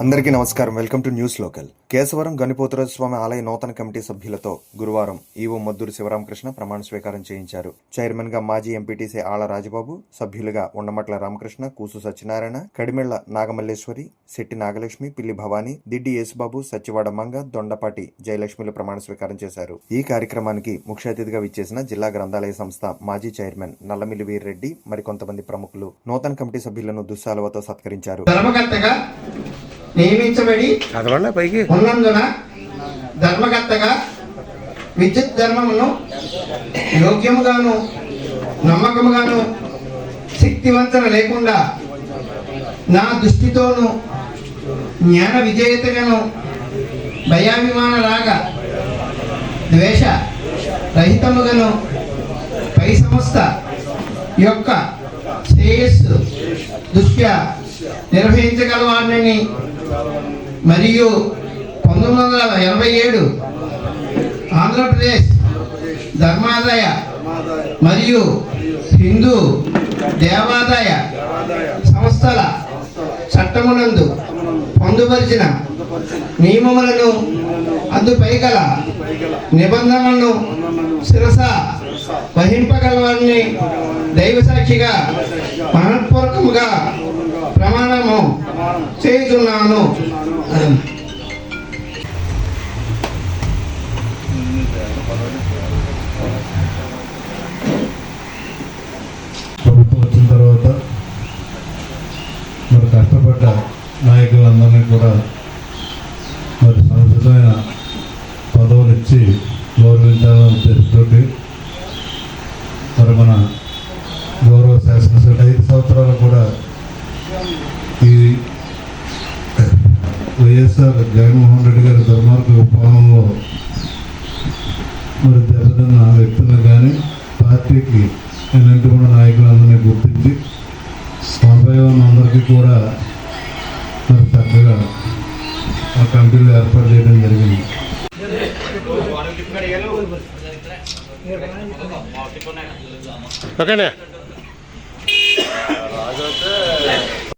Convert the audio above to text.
అందరికీ నమస్కారం. Welcome to news local. Keshavaram Ganipoturaju Swami ఆలయ నూతన కమిటీ సభ్యులతో గురువారం ఈవో మద్దూరు శివరామకృష్ణ ప్రమాణ స్వీకారం చేయించారు. చైర్మన్ గా మాజీ ఎంపీటీసీ ఆళ్ల రాజబాబు, సభ్యులుగా ఉండమట్ల రామకృష్ణ, కూసు సత్యనారాయణ, కడిమెళ్ల నాగమల్లేశ్వరి, శెట్టి నాగలక్ష్మి, పిల్లి భవానీ, దిడ్డి యేసుబాబు, సత్యవాడ మంగ, దొండపాటి జయలక్ష్మిలు ప్రమాణ స్వీకారం చేశారు. ఈ కార్యక్రమానికి ముఖ్య అతిథిగా విచ్చేసిన జిల్లా గ్రంథాలయ సంస్థ మాజీ చైర్మన్ నల్లమిల్లి వీర్రెడ్డి మరికొంతమంది ప్రముఖులు నూతన కమిటీ సభ్యులను దుస్సాలువతో సత్కరించారు. నియమించబడి ఉన్నందున ధర్మకర్తగా విద్యుత్ ధర్మమును యోగ్యముగాను నమ్మకముగాను శక్తివంచన లేకుండా నా దృష్టితోను జ్ఞాన విజేతగాను భయాభిమాన రాగ ద్వేష రహితముగాను పై సంస్థ యొక్క శ్రేయస్సు దృష్ట్యా నిర్వహించగలవాడిని మరియు 1987 ఆంధ్రప్రదేశ్ ధర్మాదాయ మరియు హిందూ దేవాదాయ సంస్థల చట్టమునందు పొందుపరిచిన నియమములను అందుపై గల నిబంధనలను శిరస వహింపగలవారిని దైవసాక్షిగా మనఃపూర్వకముగా ప్రమాణము చేయుచున్నాను. ప్రభుత్వం వచ్చిన తర్వాత మరి కష్టపడ్డ నాయకులందరినీ కూడా మరి సముచితమైన పదవులు ఇచ్చి గౌరవించాలనే ఉద్దేశంతో మరి మన గౌరవ శాసనసభ 5 సంవత్సరాలు కూడా ఈ వైఎస్ఆర్ జగన్మోహన్ రెడ్డి గారి దుర్మార్గ పాలనలో మరి దెబ్బతిన్న వ్యక్తులను కానీ పార్టీకి ఎన్నింటి నాయకులందరినీ గుర్తించి 91 అందరికీ కూడా మరి చక్కగా ఆ కమిటీలు ఏర్పాటు చేయడం జరిగింది. ఓకేనా